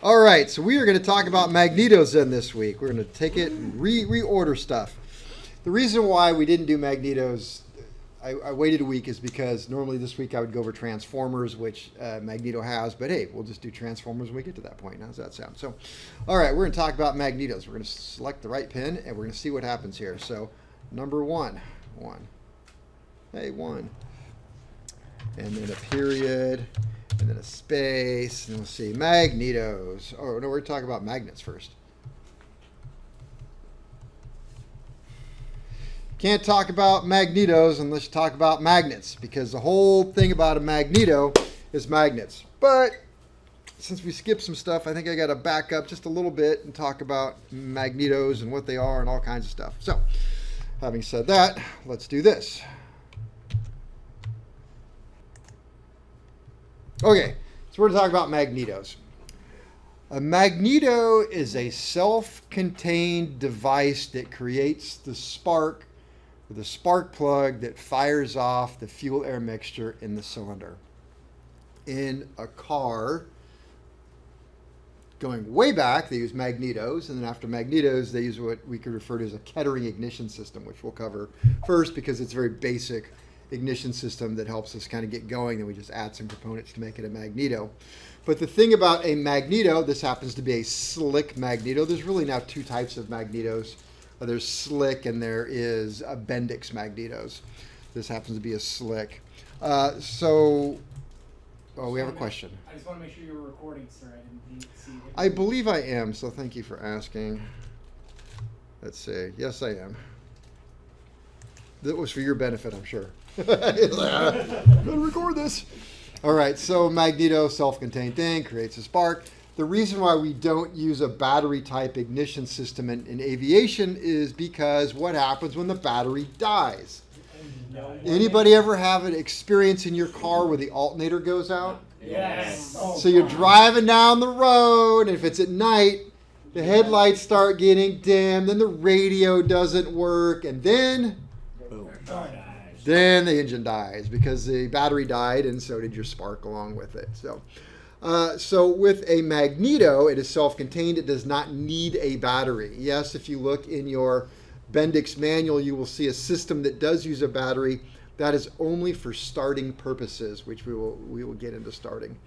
All right, so we are going to talk about magnetos then this week. We're going to take it and reorder stuff. The reason why we didn't do magnetos, I waited a week, is because normally this week I would go over transformers, which Magneto has, but hey, we'll just do transformers when we get to that point. How does that sound? So, all right, we're going to talk about magnetos. We're going to select the right pin, and we're going to see what happens here. So, number one. Hey, one. And then a period. And then a space, and we'll see magnetos. Oh, no, we're talking about magnets first. Can't talk about magnetos unless you talk about magnets, because the whole thing about a magneto is magnets. But since we skipped some stuff, I think I got to back up just a little bit and talk about magnetos and what they are and all kinds of stuff. So, having said that, let's do this. Okay, so we're going to talk about magnetos. A magneto is a self-contained device that creates the spark with a spark plug that fires off the fuel-air mixture in the cylinder. In a car, going way back, they use magnetos, and then after magnetos, they use what we could refer to as a Kettering ignition system, which we'll cover first because it's very basic ignition system that helps us kind of get going, and we just add some components to make it a magneto. But the thing about a magneto, this happens to be a slick magneto. There's really now two types of magnetos. There's slick and there is Bendix magnetos. This happens to be a slick. We have a question. I just want to make sure you were recording, sir. I didn't see it. I believe I am, so thank you for asking. Let's see. Yes, I am. That was for your benefit, I'm sure. Better record this. All right, so magneto, self-contained thing, creates a spark. The reason why we don't use a battery type ignition system in aviation is because what happens when the battery dies? Anybody ever have an experience in your car where the alternator goes out? Yes. So you're driving down the road, and if it's at night, the headlights start getting dim, then the radio doesn't work, and then the engine dies because the battery died, and so did your spark along with it. So with a magneto, it is self-contained. It does not need a battery. Yes, if you look in your Bendix manual, you will see a system that does use a battery. That is only for starting purposes, which we will get into starting.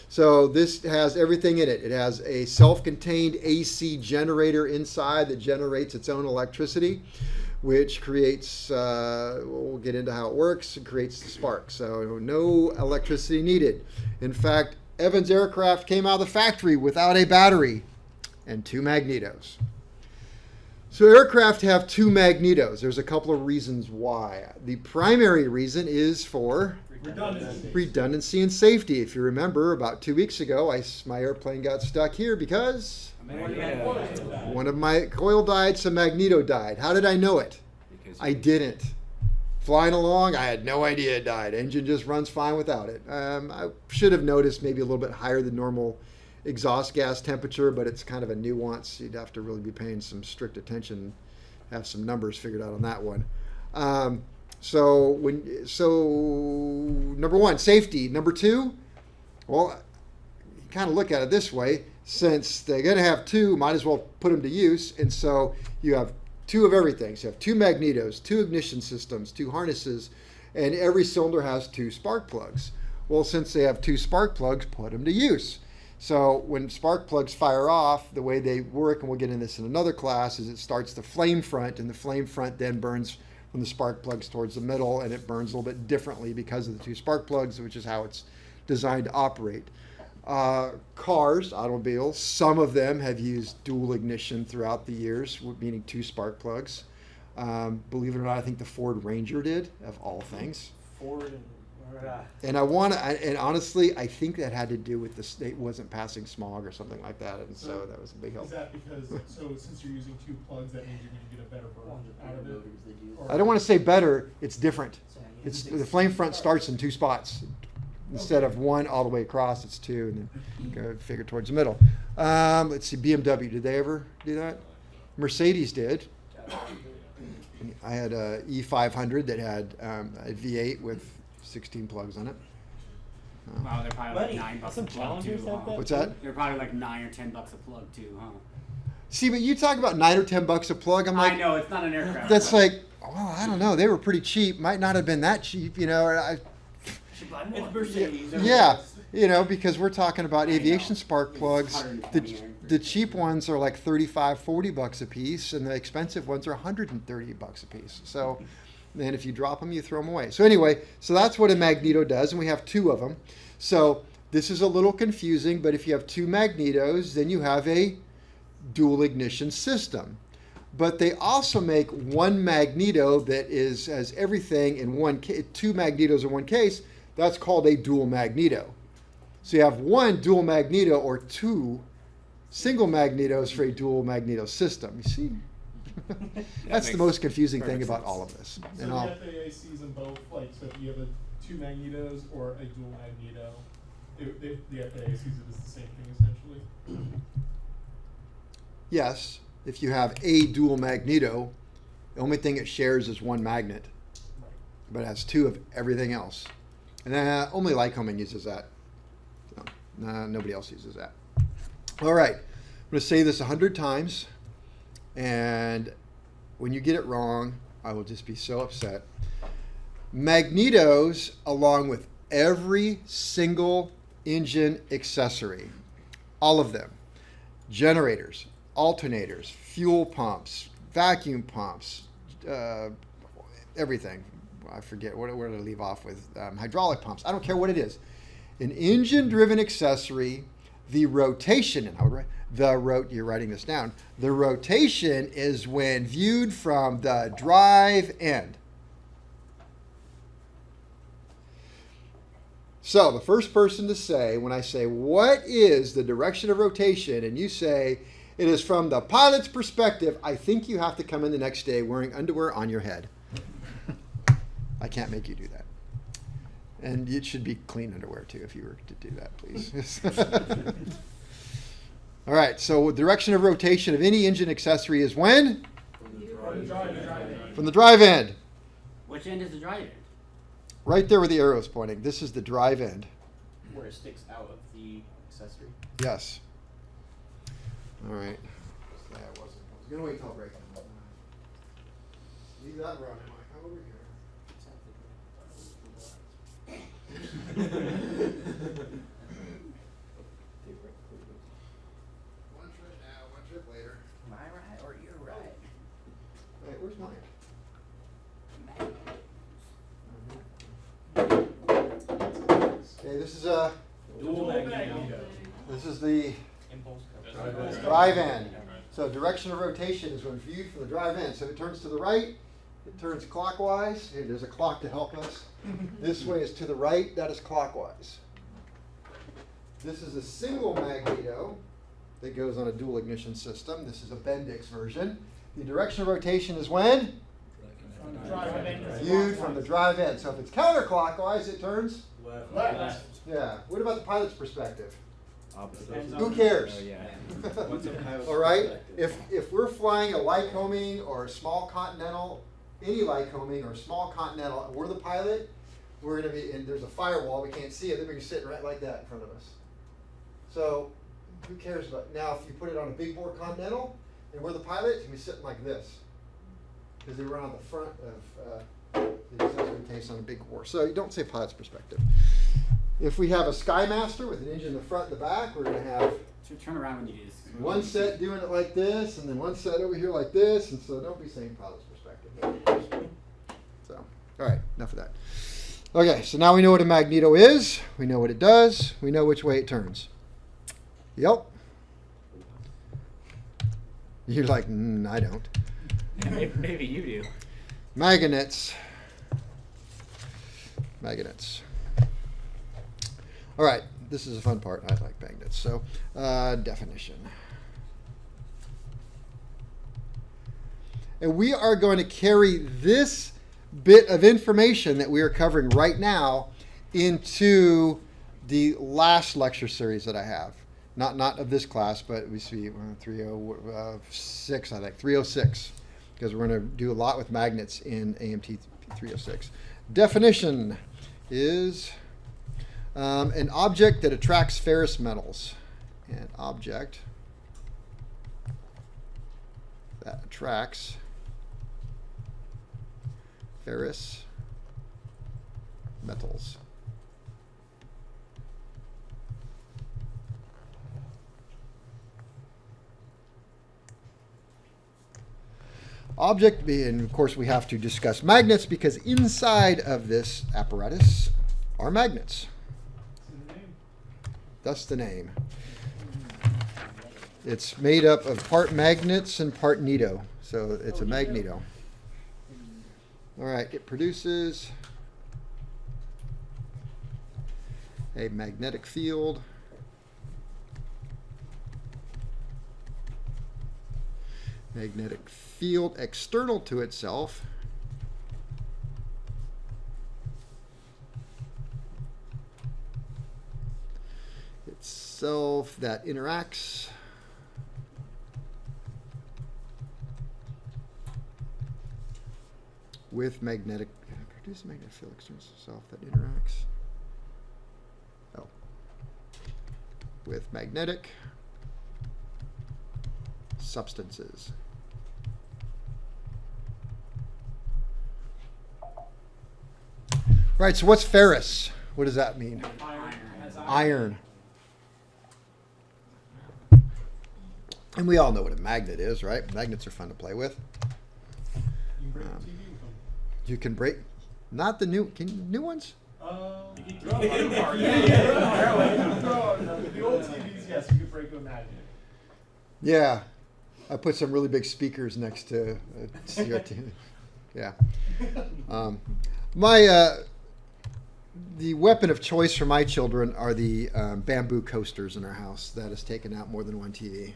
So this has everything in it. It has a self-contained AC generator inside that generates its own electricity, which creates, we'll get into how it works, and creates the spark. So no electricity needed. In fact, Evans Aircraft came out of the factory without a battery and two magnetos. So aircraft have two magnetos. There's a couple of reasons why. The primary reason is for redundancy and safety. If you remember, about 2 weeks ago, my airplane got stuck here because one of my coil died, some magneto died. How did I know it? I didn't. Flying along, I had no idea it died. Engine just runs fine without it. I should have noticed maybe a little bit higher than normal exhaust gas temperature, but it's kind of a nuance. You'd have to really be paying some strict attention, have some numbers figured out on that one. So number one, safety. Number two, well, you kind of look at it this way. Since they're going to have two, might as well put them to use. And so you have two of everything. So you have two magnetos, two ignition systems, two harnesses, and every cylinder has two spark plugs. Well, since they have two spark plugs, put them to use. So when spark plugs fire off, the way they work, and we'll get into this in another class, is it starts the flame front, and the flame front then burns from the spark plugs towards the middle, and it burns a little bit differently because of the two spark plugs, which is how it's designed to operate. Cars, automobiles, some of them have used dual ignition throughout the years, meaning two spark plugs. Believe it or not, I think the Ford Ranger did, of all things. And honestly, I think that had to do with the state wasn't passing smog or something like that, and so that was a big help. Is that because, since you're using two plugs, that means you're going to get a better burn out of it? I don't want to say better, it's different. The flame front starts in two spots. Instead of one all the way across, it's two, and then go figure towards the middle. Let's see, BMW, did they ever do that? Mercedes did. I had a E500 that had a V8 with 16 plugs on it. Wow, they're probably Buddy, like $9 some a plug too. challengers have that? What's that? They're probably like $9 or $10 a plug too, huh? See, but you talk about $9 or $10 a plug. I'm like, I know it's not an aircraft. that's but like, oh, I don't know. They were pretty cheap. Might not have been that cheap, you know. you should buy more. It's Mercedes. Yeah, you know, because we're talking about I aviation know. spark It's plugs. 120 The cheap ones are like $35-$40 a piece, and the expensive ones are $130 a piece. So then if you drop them, you throw them away. So anyway, so that's what a magneto does, and we have two of them. So this is a little confusing, but if you have two magnetos, then you have a dual ignition system. But they also make one magneto that has everything in one case, two magnetos in one case. That's called a dual magneto. So you have one dual magneto or two single magnetos for a dual magneto system. You see? That's the makes most confusing thing perfect about sense. all of this. So And the I'll, FAA sees them both, like, so if you have two magnetos or a dual magneto, the FAA sees it as the same thing essentially. yes, if you have a dual magneto, the only thing it shares is one magnet, Right. but it has two of everything else. And then only Lycoming uses that. No, nobody else uses that. All right, I'm going to say this 100 times, and when you get it wrong, I will just be so upset. Magnetos, along with every single engine accessory, all of them, generators, alternators, fuel pumps, vacuum pumps, everything. I forget, what did I leave off with? Hydraulic pumps. I don't care what it is. An engine-driven accessory, the rotation, and you're writing this down, the rotation is when viewed from the drive end. So the first person to say, when I say, what is the direction of rotation, and you say, it is from the pilot's perspective, I think you have to come in the next day wearing underwear on your head. I can't make you do that. And it should be clean underwear too if you were to do that, please. All right, so direction of rotation of any engine accessory is when? From the drive end. Which end is the drive end? Right there where the arrow is pointing. This is the drive end. Where it sticks out of the accessory. Yes. All right. I was going to wait till break. Leave that running. Come over here. One trip now, one trip later. Am I right or you're right? Wait, where's mine? Okay, this is Dual magneto. this is the Impulse drive end. So direction of rotation is when viewed from the drive end. So if it turns to the right, it turns clockwise. Here, there's a clock to help us. This way is to the right, that is clockwise. This is a single magneto that goes on a dual ignition system. This is a Bendix version. The direction of rotation is when? From the drive end. Viewed from the drive end. So if it's counterclockwise, it turns? Left. Yeah. What about the pilot's perspective? Depends Who on- cares? Oh, yeah. All right. If we're flying a Lycoming or a small Continental, any Lycoming or a small Continental, and we're the pilot, we're going to be, and there's a firewall, we can't see it, then we're sitting right like that in front of us. So who cares about, now if you put it on a big bore Continental, and we're the pilot, it's going to be sitting like this. Because they run on the front of the accessory case on a big bore. So you don't say pilot's perspective. If we have a Skymaster with an engine in the front and the back, we're going to have Turn around when you do this. one set doing it like this, and then one set over here like this, and so don't be saying pilot's perspective. So, all right, enough of that. Okay, so now we know what a magneto is. We know what it does. We know which way it turns. Yep. You're like, I don't. Yeah, maybe you do. Magnets. Magnets. All right, this is a fun part. I like magnets. So, definition. And we are going to carry this bit of information that we are covering right now into the last lecture series that I have. Not of this class, but we see 306, I think, 306, because we're going to do a lot with magnets in AMT 306. Definition is An object that attracts ferrous metals. An object that attracts ferrous metals. Object, and of course we have to discuss magnets because inside of this apparatus are magnets. Thus the name. It's made up of part magnets and part neto, so it's a magneto. All right, it produces a magnetic field. Magnetic field external to itself. Itself that interacts with magnetic, produce a magnetic field external to itself that interacts with magnetic substances. Right, so what's ferrous? What does that mean? Iron. And we all know what a magnet is, right? Magnets are fun to play with. You can break the TV with them. You can break, not the new ones? The old TVs, yes, you could break with a magnet. Yeah. I put some really big speakers next to CRT. Yeah. The weapon of choice for my children are the bamboo coasters in our house. That has taken out more than one TV.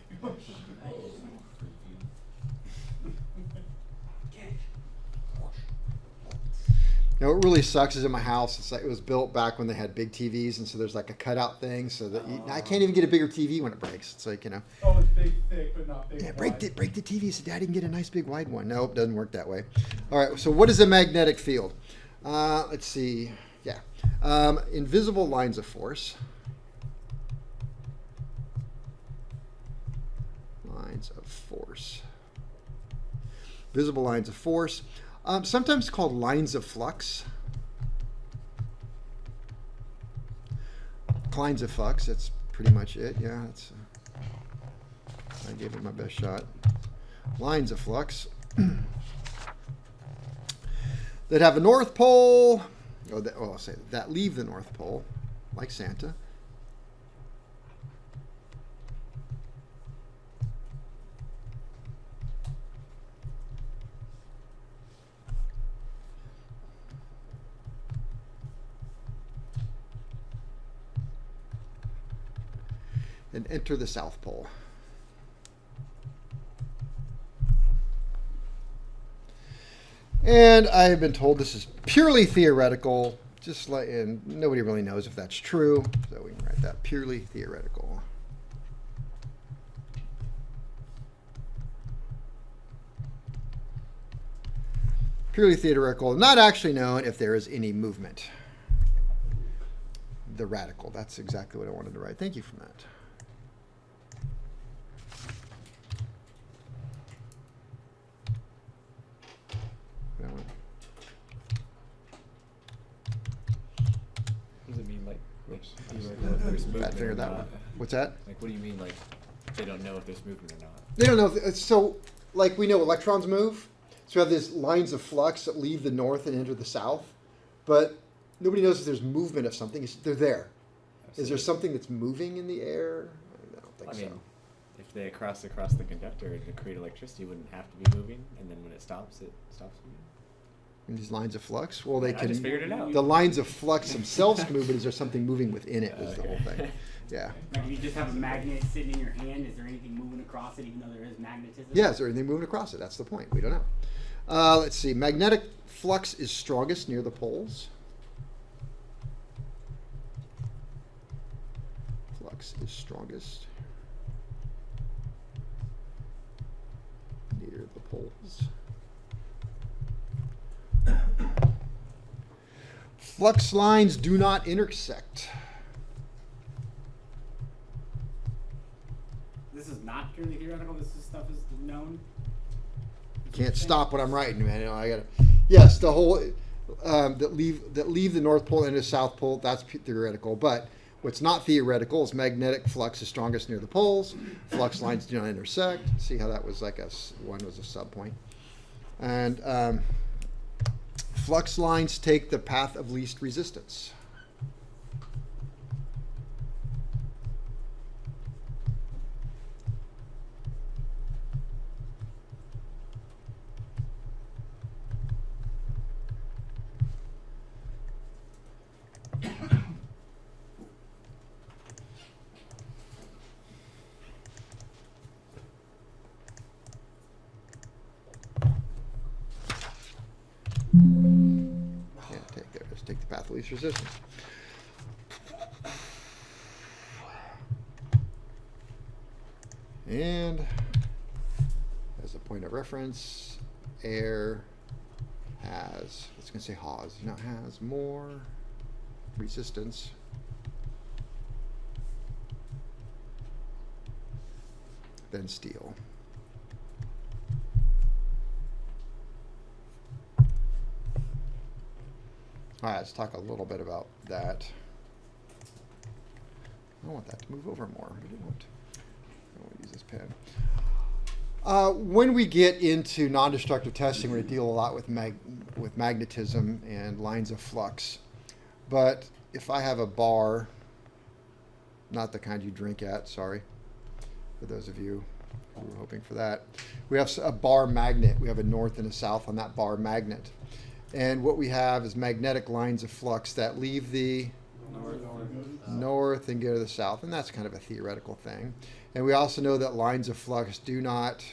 You know, what really sucks is in my house, it's like it was built back when they had big TVs, and so there's like a cutout thing, so that I can't even get a bigger TV when it breaks. It's like, you know. Oh, it's big, thick, but not big. Yeah, break the TV so Daddy can get a nice big wide one. Nope, doesn't work that way. All right, so what is a magnetic field? Let's see. Yeah. Invisible lines of force. Lines of force. Visible lines of force. Sometimes called lines of flux. Lines of flux, that's pretty much it. Yeah, that's. I gave it my best shot. Lines of flux that have a north pole, I'll say that leave the North Pole, like Santa. And enter the South Pole. And I have been told this is purely theoretical, just like, and nobody really knows if that's true, so we can write that purely theoretical. Purely theoretical, not actually known if there is any movement. The radical, that's exactly what I wanted to write. Thank you for that. What does it mean, like you don't know if there's movement Figure or that not? one. What's that? Like, what do you mean, like, they don't know if there's movement or not? They don't know. So, like we know electrons move. So we have these lines of flux that leave the north and enter the south. But nobody knows if there's movement of something. They're there. Is there something that's moving in the air? I don't think I so. mean, if they cross the conductor to create electricity, it wouldn't have to be moving, and then when it stops moving. And these lines of flux? Well, they I can. just figured it out. The lines of flux themselves can move, but is there something moving within it? Is the whole Okay. thing. Yeah. Like if you just have a magnet sitting in your hand, is there anything moving across it even though there is magnetism? Yeah, is there anything moving across it? That's the point. We don't know. Let's see. Magnetic flux is strongest near the poles. Flux is strongest near the poles. Flux lines do not intersect. this is not purely theoretical. This is stuff is known. Can't stop what I'm writing, man. You know, I gotta. Yes, the whole that leave the North Pole and the South Pole. That's theoretical, but what's not theoretical is magnetic flux is strongest near the poles. Flux lines do not intersect. See how that was like one was a subpoint, and flux lines take the path of least resistance. Take the path of least resistance. And as a point of reference, air has, it's going to say has more resistance than steel. All right, let's talk a little bit about that. I want that to move over more, but it won't. I want to use this pen. When we get into non-destructive testing, we're going to deal a lot with magnetism and lines of flux. But if I have a bar, not the kind you drink at, sorry, for those of you who were hoping for that. We have a bar magnet. We have a north and a south on that bar magnet. And what we have is magnetic lines of flux that leave the north and go to the south. And that's kind of a theoretical thing. And we also know that lines of flux do not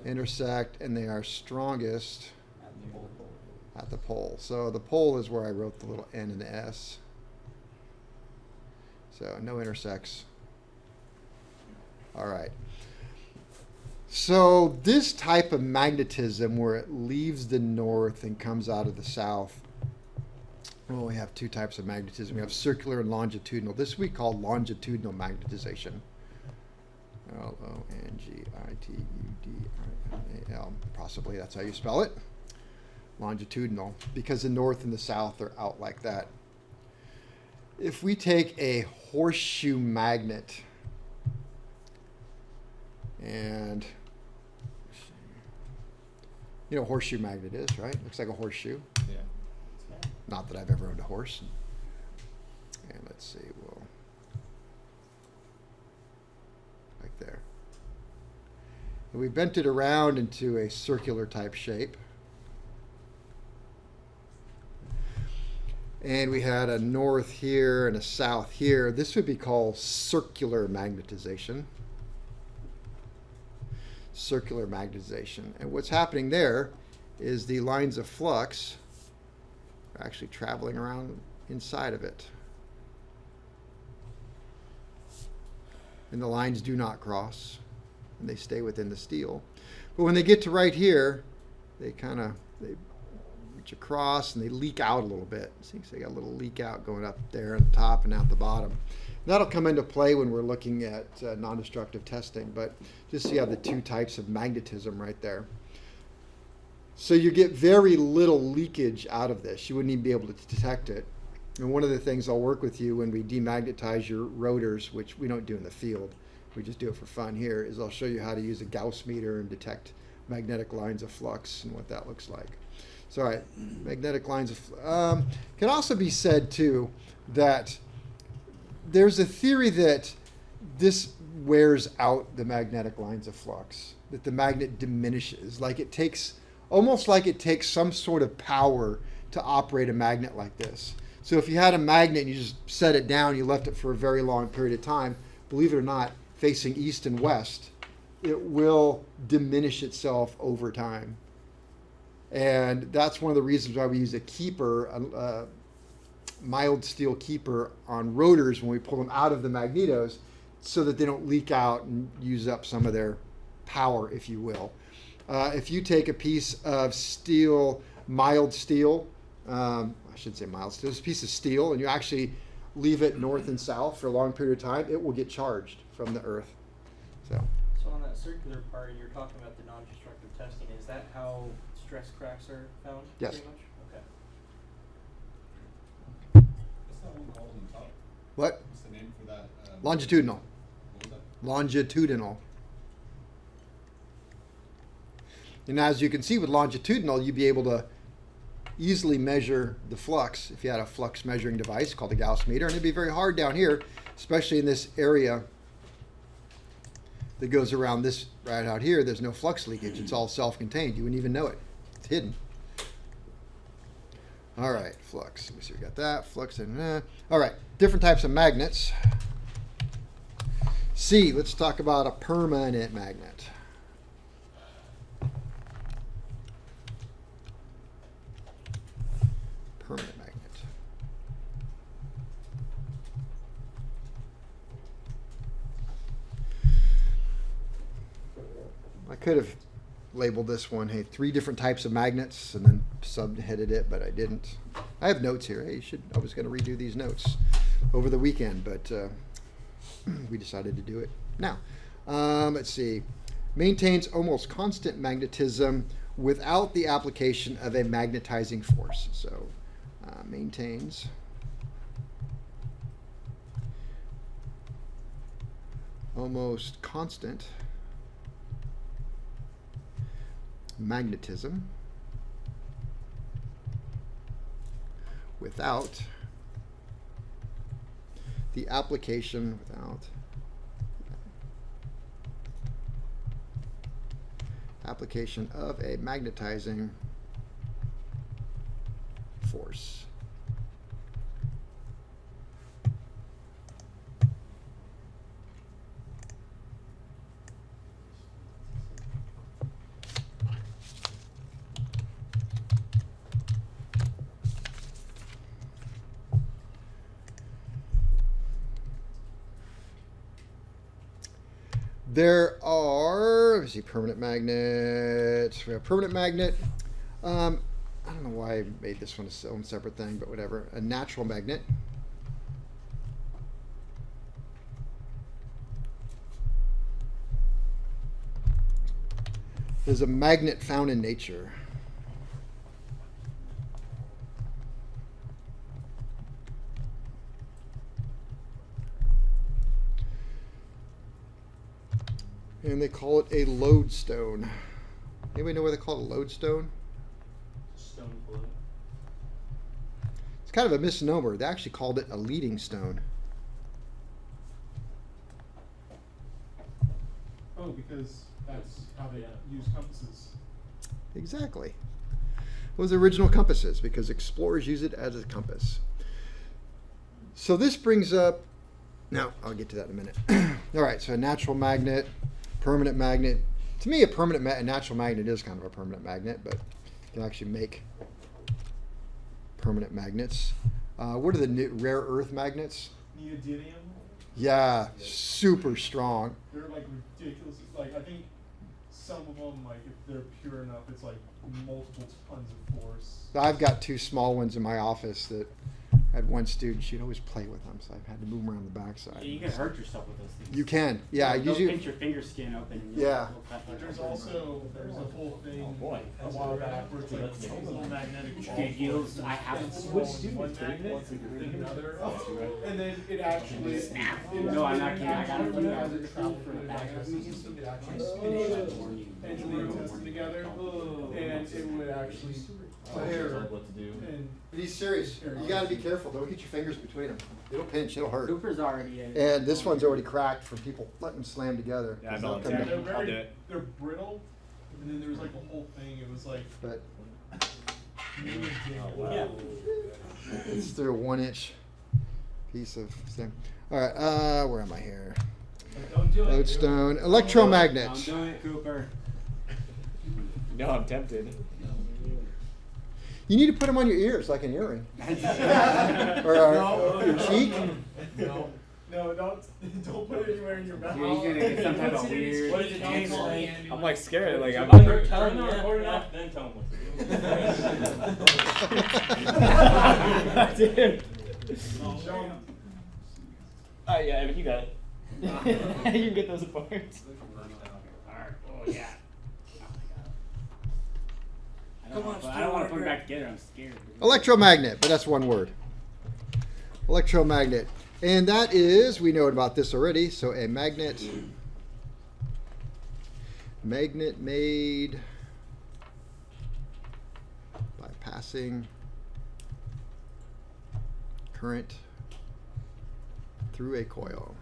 intersect, and they are strongest at the pole. So the pole is where I wrote the little N and the S. So no intersects. All right. So this type of magnetism where it leaves the north and comes out of the south, well, we have two types of magnetism. We have circular and longitudinal. This we call longitudinal magnetization. Longitudinal. Possibly that's how you spell it. Longitudinal, because the north and the south are out like that. If we take a horseshoe magnet and you know what a horseshoe magnet is, right? Looks like a horseshoe. Yeah. Not that I've ever owned a horse. And let's see, well, like there. And we bent it around into a circular type shape. And we had a north here and a south here. This would be called circular magnetization. Circular magnetization. And what's happening there is the lines of flux are actually traveling around inside of it. And the lines do not cross, and they stay within the steel. But when they get to right here, they reach across and they leak out a little bit. See, so they got a little leak out going up there at the top and out the bottom. That'll come into play when we're looking at non-destructive testing, but just so you have the two types of magnetism right there. So you get very little leakage out of this. You wouldn't even be able to detect it. And one of the things I'll work with you when we demagnetize your rotors, which we don't do in the field, we just do it for fun here, is I'll show you how to use a Gauss meter and detect magnetic lines of flux and what that looks like. So, all right, magnetic lines of can also be said too that there's a theory that this wears out the magnetic lines of flux, that the magnet diminishes, like it takes, almost like it takes some sort of power to operate a magnet like this. So if you had a magnet and you just set it down, you left it for a very long period of time, believe it or not, facing east and west, it will diminish itself over time. And that's one of the reasons why we use a keeper, a mild steel keeper on rotors when we pull them out of the magnetos, so that they don't leak out and use up some of their power, if you will. If you take a piece of steel, mild steel, I shouldn't say mild steel, it's a piece of steel, and you actually leave it north and south for a long period of time, it will get charged from the earth. So So on that circular part, you're talking about the non-destructive testing. Is that how stress cracks are found? Yes. Pretty much? Okay. What's that one called on top? what? What's the name for that? Longitudinal. What was that? Longitudinal. And as you can see with longitudinal, you'd be able to easily measure the flux if you had a flux measuring device called a Gauss meter, and it'd be very hard down here, especially in this area that goes around this right out here. There's no flux leakage. It's all self-contained. You wouldn't even know it. It's hidden. All right, flux. Let me see. We got that flux and all right, different types of magnets. C. Let's talk about a permanent magnet. Permanent magnet. I could have labeled this one, hey, 3 different types of magnets, and then subheaded it, but I didn't. I have notes here. Hey, I was going to redo these notes over the weekend, but we decided to do it now. Let's see. Maintains almost constant magnetism without the application of a magnetizing force. So maintains almost constant magnetism without the application of a magnetizing force. There are, let me see, permanent magnets. We have permanent magnet. I don't know why I made this one its own separate thing, but whatever. A natural magnet. There's a magnet found in nature. And they call it a lodestone. Anybody know why they call it a lodestone? Stone below. It's kind of a misnomer. They actually called it a leading stone. Oh, because that's how they use compasses. Exactly. It was the original compasses because explorers use it as a compass. So this brings up, no, I'll get to that in a minute. All right, so a natural magnet, permanent magnet. To me, a natural magnet is kind of a permanent magnet, but you can actually make permanent magnets. What are the rare earth magnets? Neodymium. Yeah, super strong. They're like ridiculous. Like I think some of them, like if they're pure enough, it's like multiple tons of force. I've got 2 small ones in my office that I had one student, she'd always play with them, so I've had to move them around the backside. Yeah, you can hurt yourself with those things. You can, yeah. They'll usually, pinch your finger skin open. And Yeah. There's also there's a whole thing Oh, boy. a while back where it's like these little magnetic balls. Dude, yields, I have It's Which swollen student? one magnet What's the then another, green? and then it actually Snap. it No, I'm not kidding. I got actually, it. as it traveled through the digestive system, it actually spinached into the intestine together, and it would actually tear. What to do. And He's serious. You got to be careful. Don't get your fingers between them. It'll pinch. It'll hurt. Cooper's already in. And this one's already cracked from people letting them slam together. Yeah, I They'll know. come yeah, down. they're I'll do very it. they're brittle, and then there was like a whole thing. It was like But Oh, wow. Yeah. it's through a 1-inch piece of thing. All right. Where am I here? don't do it. Lodestone. I'm Electromagnet. doing it, Cooper. No, I'm tempted. You need to put them on your ears like an earring. Or your cheek. No, don't put it anywhere in your mouth. You're gonna get some type of weird. What does it taste like? I'm like scared. Like I'm. Turn the recording off, then tell them what to do. Dude. Yeah, I mean, you got it. You can get those apart. Alright, oh yeah. Oh my god. Come on, I don't want to put Stillwater. it back together, I'm scared. Electromagnet, but that's one word. Electromagnet. And that is, we know about this already, so a magnet made by passing current through a coil.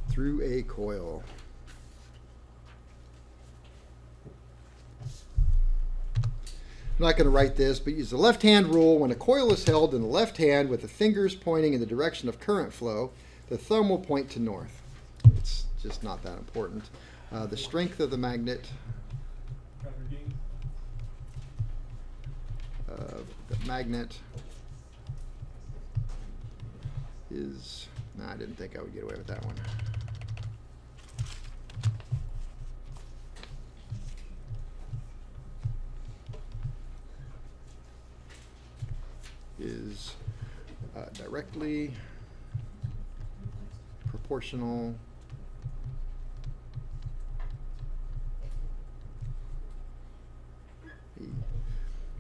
Through a coil. I'm not going to write this, but use the left-hand rule. When a coil is held in the left hand with the fingers pointing in the direction of current flow, the thumb will point to north. It's just not that important. The strength of the magnet is... No, I didn't think I would get away with that one. Is directly proportional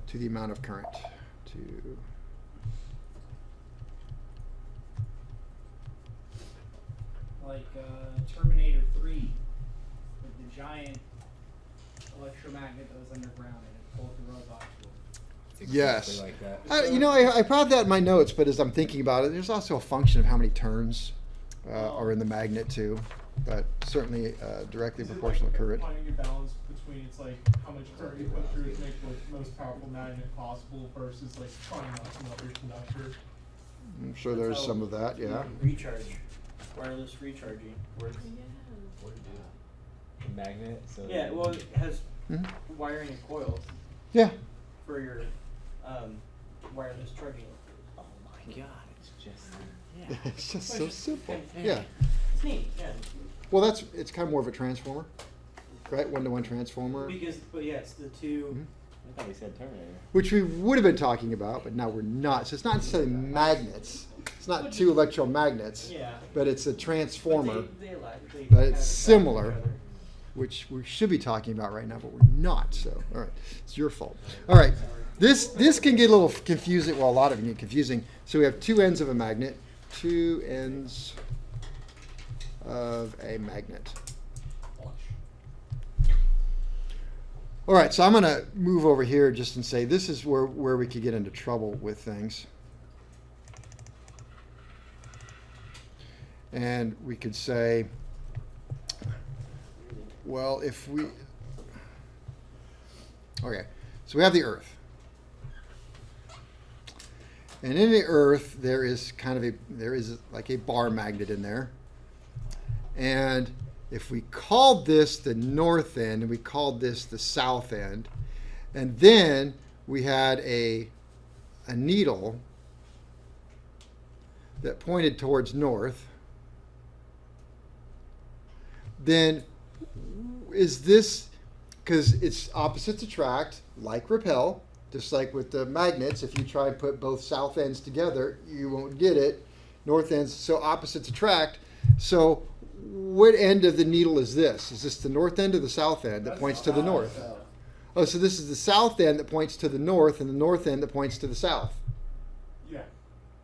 to the amount of current. Like Terminator 3 with the giant electromagnet that was underground and it pulled the robot to him. It's Yes. exactly like that. I brought that in my notes, but as I'm thinking about it, there's also a function of how many turns are in the magnet too, but certainly directly Is it proportional like current. finding a balance between it's like how much current you put through to make the most powerful magnet possible versus like trying not to melt your conductor? I'm sure there's some of that, yeah. Recharge. Wireless recharging works. The magnet. So Yeah, well, it has Mhm. wiring and coils Yeah. for your wireless charging. Oh my god, it's just. Yeah. It's just so simple. Yeah. Yeah. It's neat, yeah. Well, it's kind of more of a transformer, right? One-to-one transformer, But yeah, it's the two. Mhm. I thought we said Terminator. which we would have been talking about, but now we're not. So it's not necessarily magnets. It's not two electromagnets, Yeah. but it's a transformer, But they but have it's it back to similar. each other. which we should be talking about right now, but we're not. So, all right, it's your fault. All right, this can get a little confusing. Well, a lot of it can get confusing. So we have two ends of a magnet, two ends of a magnet. All right, so I'm going to move over here just and say this is where we could get into trouble with things. And we could say, well, if we... Okay, so we have the Earth. And in the Earth, there is like a bar magnet in there. And if we called this the north end and we called this the south end, and then we had a needle that pointed towards north, then is this, because it's opposites attract, like repel, just like with the magnets, if you try and put both south ends together, you won't get it. North ends, so opposites attract. So what end of the needle is this? Is this the north end or the south end that points to the north? Oh, so this is the south end that points to the north and the north end that points to the south. Yeah.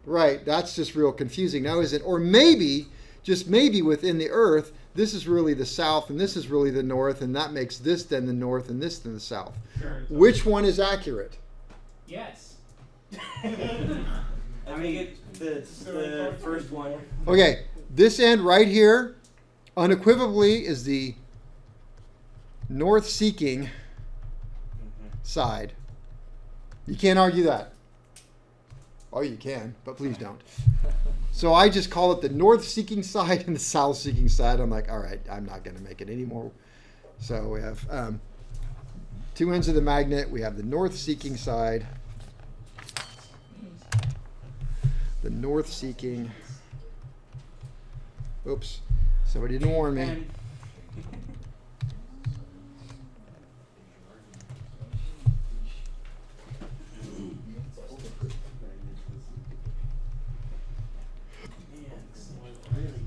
Right, that's just real confusing. Now is it, or maybe, just maybe within the Earth, this is really the south and this is really the north, and that makes this then the north and this then the south. Sure, it's Which one is accurate? Yes. I think it's the first one. Okay, this end right here unequivocally is the north-seeking side. You can't argue that. Oh, you can, but please don't. So I just call it the north-seeking side and the south-seeking side. I'm like, all right, I'm not going to make it anymore. So we have two ends of the magnet. We have the north-seeking side, the north-seeking. Oops, somebody didn't warn me. And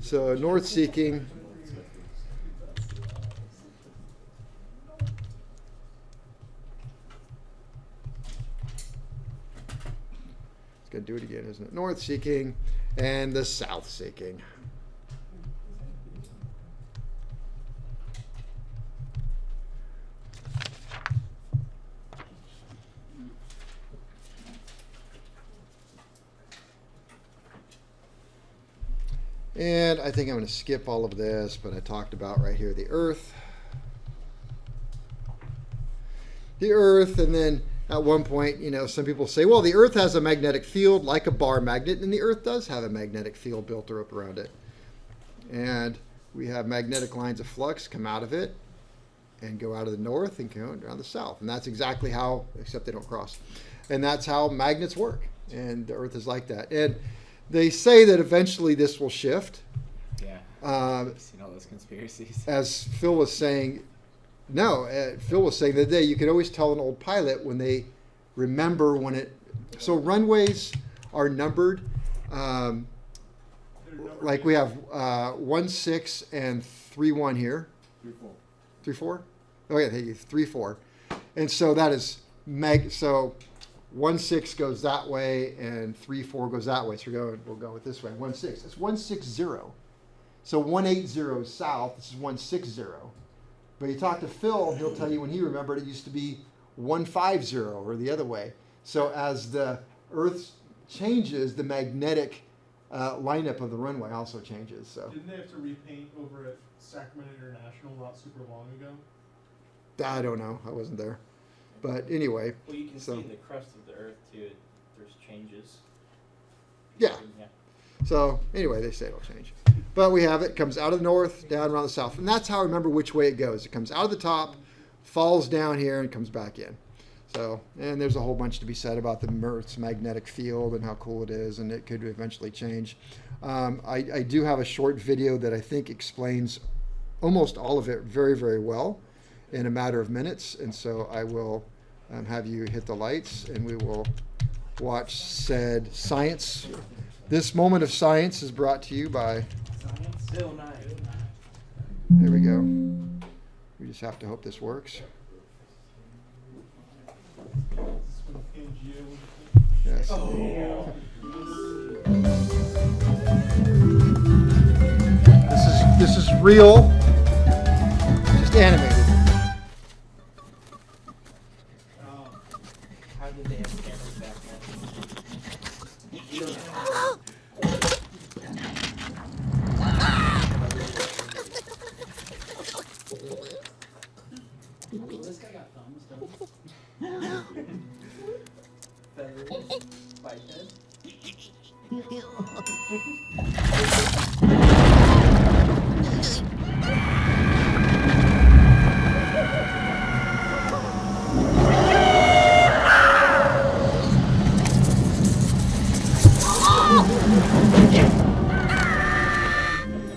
So north-seeking. It's going to do it again, isn't it? North-seeking and the south-seeking. And I think I'm going to skip all of this, but I talked about right here the Earth. The Earth, and then at one point, you know, some people say, well, the Earth has a magnetic field like a bar magnet, and the Earth does have a magnetic field built up around it. And we have magnetic lines of flux come out of it and go out of the north and go around the south. And that's exactly how, except they don't cross. And that's how magnets work. And the Earth is like that. And they say that eventually this will shift. Yeah. I've seen all those conspiracies. As Phil was saying, Phil was saying the other day, you can always tell an old pilot when they remember when it. So runways are numbered. Like we have 1-6 and 3-1 here. 3-4. 3-4? Oh yeah, thank you. 3-4. And so that is so 1-6 goes that way and 3-4 goes that way. So we'll go with this way. 1-6. It's 160. So 180 is south. This is 160. But you talk to Phil, he'll tell you when he remembered it used to be 150 or the other way. So as the Earth changes, the magnetic lineup of the runway also changes. So Didn't they have to repaint over at Sacramento International not super long ago? I don't know. I wasn't there. But anyway. Well, you can So- see the crust of the Earth too. There's changes. Yeah. Yeah. So anyway, they say it'll change. But we have it comes out of the north, down around the south. And that's how I remember which way it goes. It comes out of the top, falls down here, and comes back in. So, and there's a whole bunch to be said about the Earth's magnetic field and how cool it is, and it could eventually change. I do have a short video that I think explains almost all of it very, very well in a matter of minutes. And so I will have you hit the lights, and we will watch said science. This moment of science is brought to you by, Bill Nye. there we go. We just have to hope this works. Is this when Pangea was Yes. Oh. This is real, just animated. How did they have cameras back then? You don't know. This guy got thumbs, don't Feathers, biped.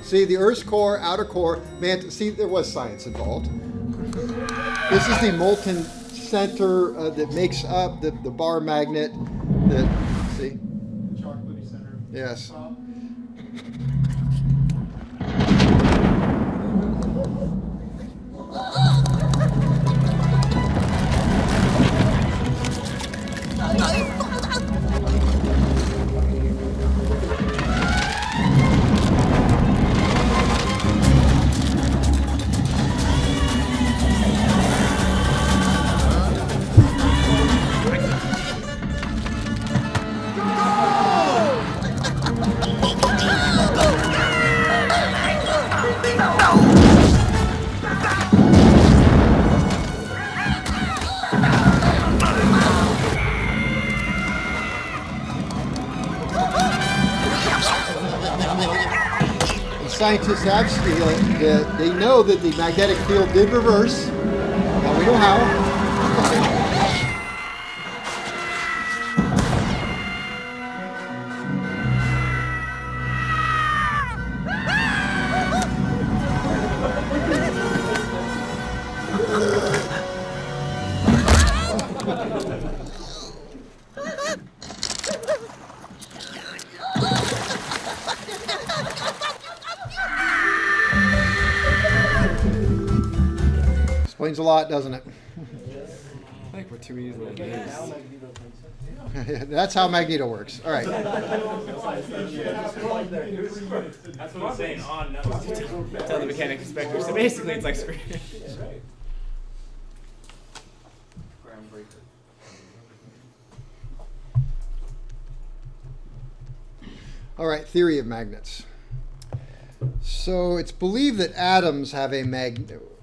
See, the Earth's core, outer core, see, there was science involved. This is the molten center that makes up the bar magnet. See? the chocolatey center. Yes. Top. Scientists have they know that the magnetic field did reverse. Now we know how. explains a lot, doesn't it? I think we're too easily amazed. That's how magneto works. All right. That's what I'm saying on notes. Tell the mechanic inspector. So basically, it's like screen. Groundbreaker. All right, theory of magnets. So it's believed that atoms have a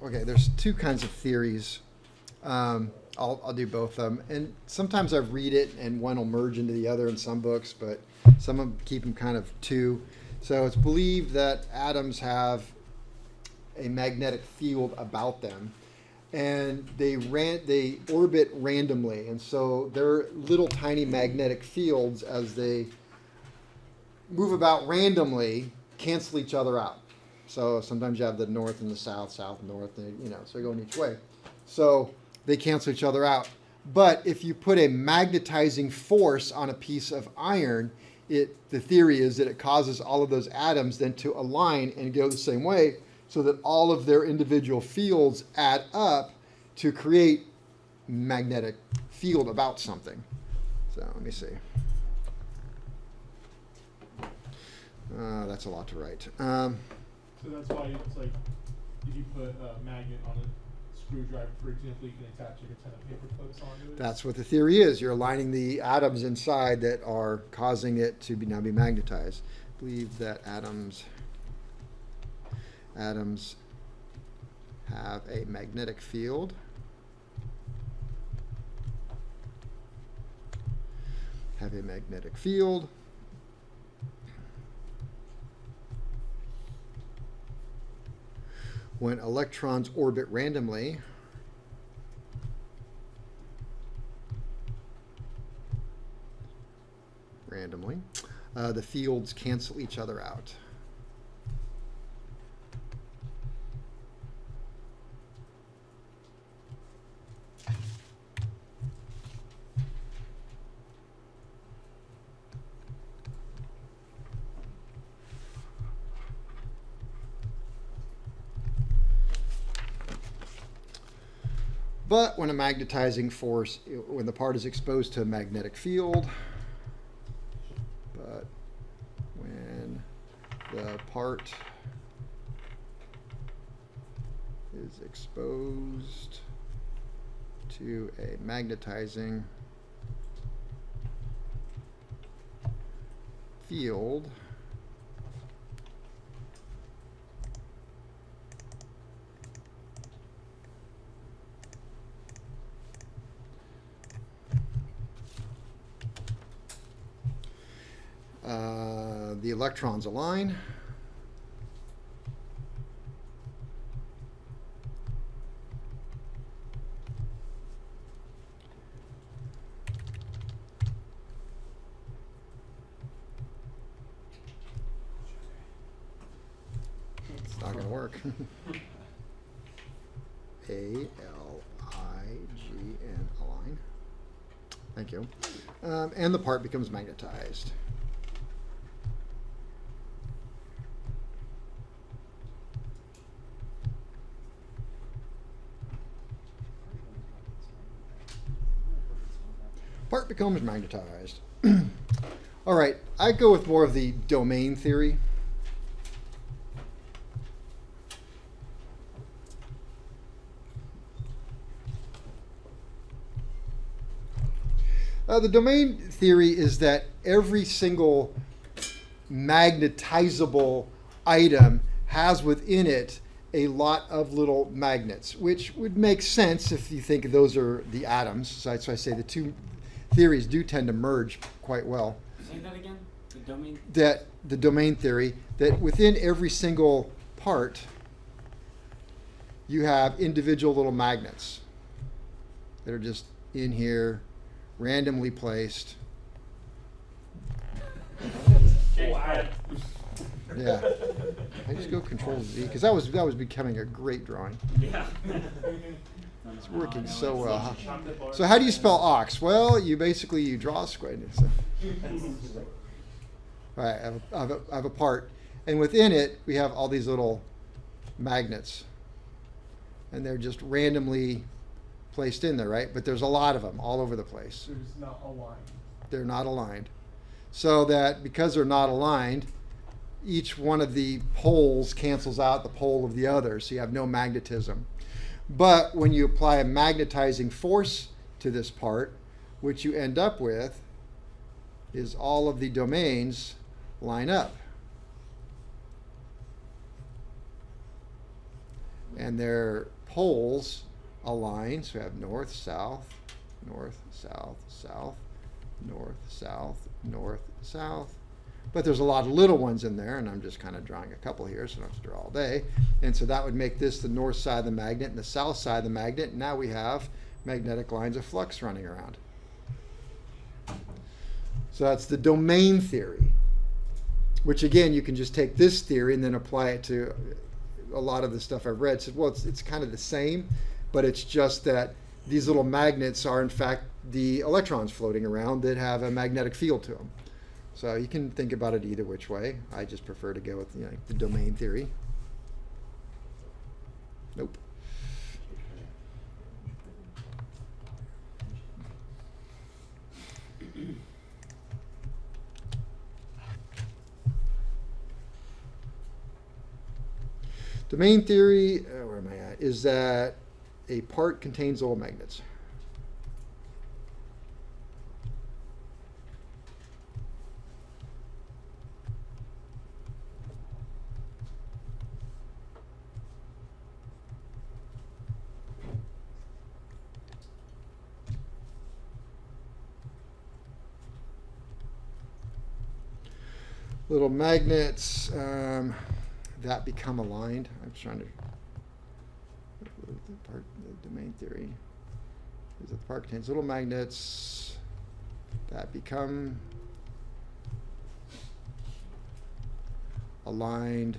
Okay, there's two kinds of theories. I'll do both of them. And sometimes I read it and one will merge into the other in some books, but some of them keep them kind of two. So it's believed that atoms have a magnetic field about them, and they orbit randomly. And so their little tiny magnetic fields, as they move about randomly, cancel each other out. So sometimes you have the north and the south, south, north, and, so they're going each way. So they cancel each other out. But if you put a magnetizing force on a piece of iron, the theory is that it causes all of those atoms then to align and go the same way, so that all of their individual fields add up to create magnetic field about something. So let me see. That's a lot to write. So that's why it's like, if you put a magnet on a screwdriver, for example, you can attach like a 10 paper clips onto it. That's what the theory is. You're aligning the atoms inside that are causing it to now be magnetized. I believe that atoms have a magnetic field. Have a magnetic field. When electrons orbit randomly, the fields cancel each other out. But when a magnetizing force, when the part is exposed to a magnetic field, but when the part is exposed to a magnetizing field, the electrons align. It's not going to work. A-L-I-G-N, align. Thank you. And the part becomes magnetized. Part becomes magnetized. All right, I go with more of the domain theory. The domain theory is that every single magnetizable item has within it a lot of little magnets, which would make sense if you think those are the atoms. So I say the two theories do tend to merge quite well. Say that again? The domain? That the domain theory, that within every single part, you have individual little magnets that are just in here, randomly placed. Wow. Yeah. I just go Control Z because that was becoming a great drawing. Yeah. It's working so it's well. Huh? Chocolate bar. So how do you spell ox? Well, you draw a square. So. All right, I have a part, and within it we have all these little magnets, and they're just randomly placed in there, right? But there's a lot of them all over the place. There's not a line. They're not aligned. So that because they're not aligned, each one of the poles cancels out the pole of the other, so you have no magnetism. But when you apply a magnetizing force to this part, what you end up with is all of the domains line up. And their poles align, so we have north, south, north, south, south, north, south, north, south. But there's a lot of little ones in there, and I'm just kind of drawing a couple here, so I don't have to draw all day. And so that would make this the north side of the magnet and the south side of the magnet. And now we have magnetic lines of flux running around. So that's the domain theory, which again, you can just take this theory and then apply it to a lot of the stuff I've read. So, well, it's kind of the same, but it's just that these little magnets are in fact the electrons floating around that have a magnetic field to them. So you can think about it either which way. I just prefer to go with the domain theory. Nope. Domain theory, where am I at, is that a part contains all magnets. Little magnets that become aligned. I'm trying to the domain theory is that the part contains little magnets that become aligned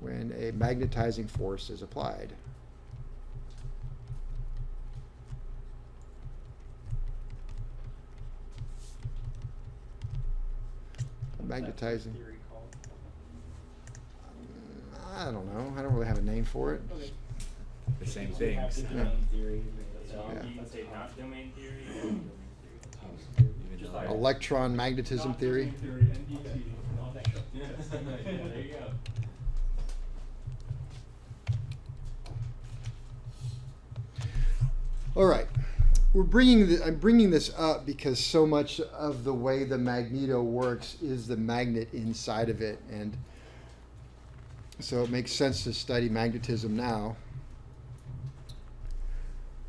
when a magnetizing force is applied. Magnetizing. Theory called? I don't know. I don't really have a name for it. Okay. The same So you have things. the domain theory. That's So Yeah. you can say not domain theory. or domain theory. Even Just though- like- Electron magnetism theory. Non-domain theory, NDT, non-destructive Yeah. testing. There you go. All right. I'm bringing this up because so much of the way the magneto works is the magnet inside of it, and so it makes sense to study magnetism now.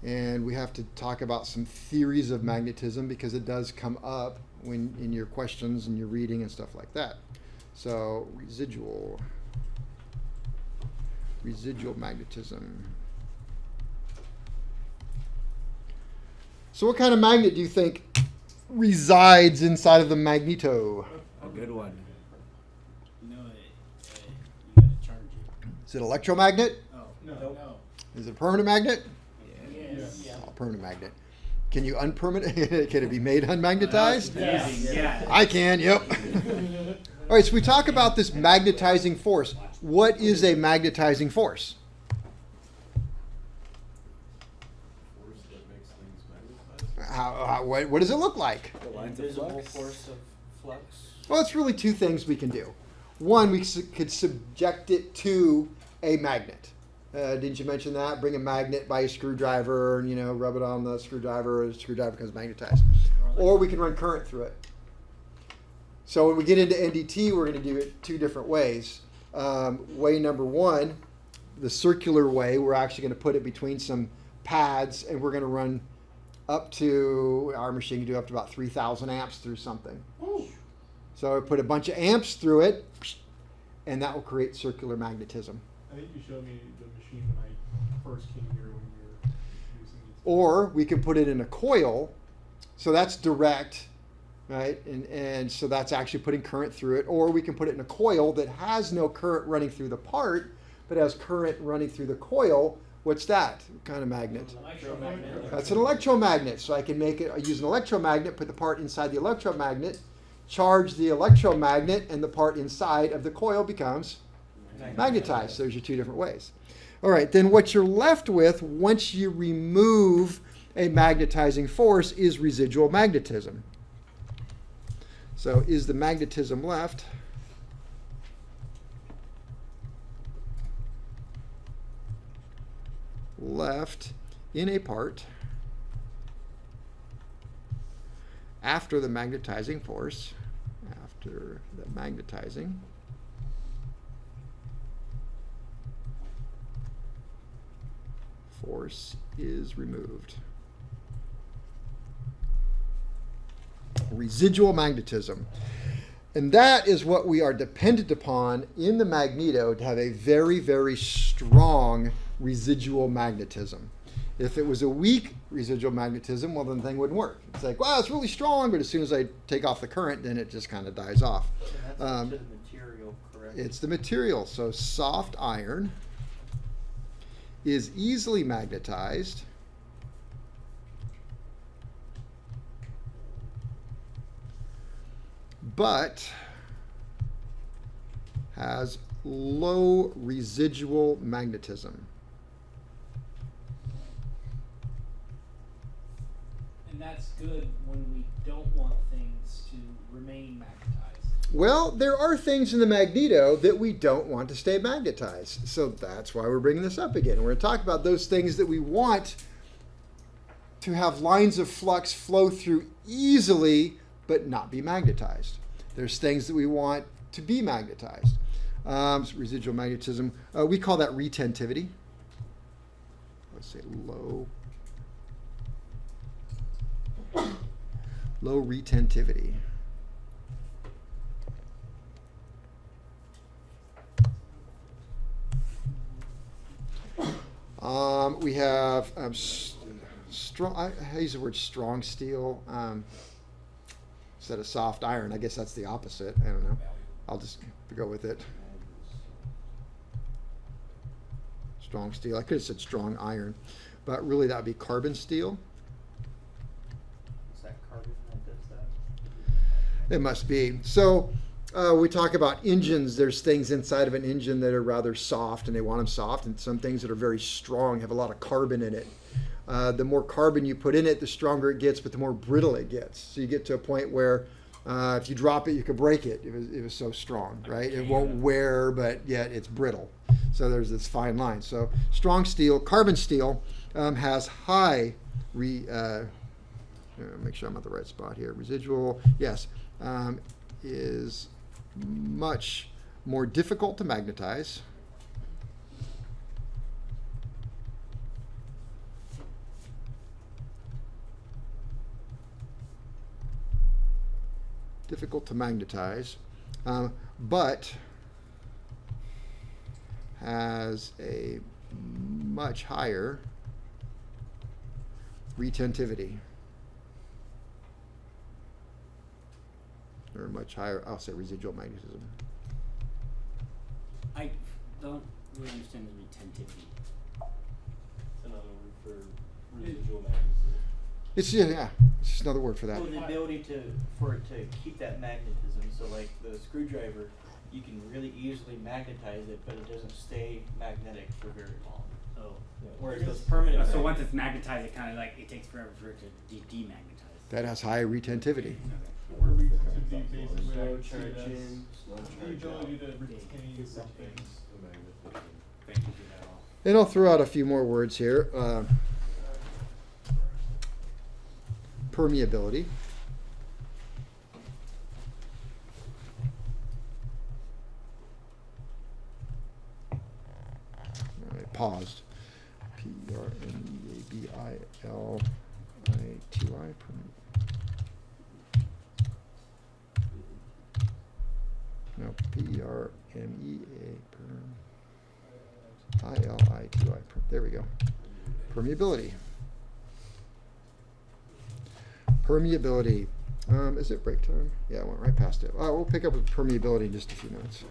And we have to talk about some theories of magnetism because it does come up when in your questions and your reading and stuff like that. So residual magnetism. So what kind of magnet do you think resides inside of the magneto? A good one. You know you gotta charge it. Is it electromagnet? Oh No. no. Is it a permanent magnet? Yes. Yeah. Oh, permanent magnet. Can you unpermanent? Can it be made unmagnetized? Yes. Yeah. I can. Yep. All right. So we talk about this magnetizing force. What is a magnetizing force? Force that makes things magnetized. What does it look like? The lines of Invisible flux. force of flux. Well, it's really two things we can do. One, we could subject it to a magnet. Didn't you mention that? Bring a magnet by a screwdriver and, rub it on the screwdriver, the screwdriver becomes magnetized. Or we can run current through it. So when we get into NDT, we're going to do it two different ways. Way number one, the circular way, we're actually going to put it between some pads, and we're going to run up to, our machine can do up to about 3,000 amps through something. Ooh. So we put a bunch of amps through it, and that will create circular magnetism. I think you showed me the machine when I first came here when you were using it. Or we can put it in a coil, so that's direct, right? And so that's actually putting current through it. Or we can put it in a coil that has no current running through the part, but has current running through the coil. What's that? What kind of magnet? Electromagnet. That's an electromagnet. So I can use an electromagnet, put the part inside the electromagnet, charge the electromagnet, and the part inside of the coil becomes magnetized. So there's your two different ways. All right, then what you're left with once you remove a magnetizing force is residual magnetism. So is the magnetism left? Left in a part after the magnetizing force, after the magnetizing force is removed. Residual magnetism. And that is what we are dependent upon in the magneto to have a very, very strong residual magnetism. If it was a weak residual magnetism, well, then the thing wouldn't work. It's like, wow, it's really strong, but as soon as I take off the current, then it just kind of dies off. And that's up to the material, correct? It's the material. So soft iron is easily magnetized but has low residual magnetism. And that's good when we don't want things to remain magnetized. Well, there are things in the magneto that we don't want to stay magnetized. So that's why we're bringing this up again. We're going to talk about those things that we want to have lines of flux flow through easily but not be magnetized. There's things that we want to be magnetized. So residual magnetism, we call that retentivity. Let's say low retentivity. We have strong. I use the word strong steel instead of soft iron. I guess that's the opposite. I don't know. I'll just go with it. Strong steel. I could have said strong iron, but really that would be carbon steel. Is that carbon that does that? It must be. So we talk about engines. There's things inside of an engine that are rather soft, and they want them soft, and some things that are very strong have a lot of carbon in it. The more carbon you put in it, the stronger it gets, but the more brittle it gets. So you get to a point where if you drop it, you could break it. It was so strong, right? It won't wear, but yet it's brittle. So there's this fine line. So strong steel, carbon steel has high make sure I'm at the right spot here. Residual, yes, is much more difficult to magnetize. Difficult to magnetize, but has a much higher retentivity. Or much higher, I'll say residual magnetism. I don't really understand the retentivity. It's another word for residual magnetism. It's just another word for that. Well, the ability for it to keep that magnetism. So like the screwdriver, you can really easily magnetize it, but it doesn't stay magnetic for very long. Oh. Whereas those permanent. So once it's magnetized, it kind of like, it takes forever for it to demagnetize. That has high retentivity. Or retentivity basically, I Slow would say charge that's in, slow the charge ability out. to retain Something's something. the magnetism. Thank you for that all. And I'll throw out a few more words here. Permeability. All right, paused. Permeability. No, Permeability. There we go. Permeability. Permeability. Is it break time? Yeah, I went right past it. We'll pick up with permeability in just a few minutes.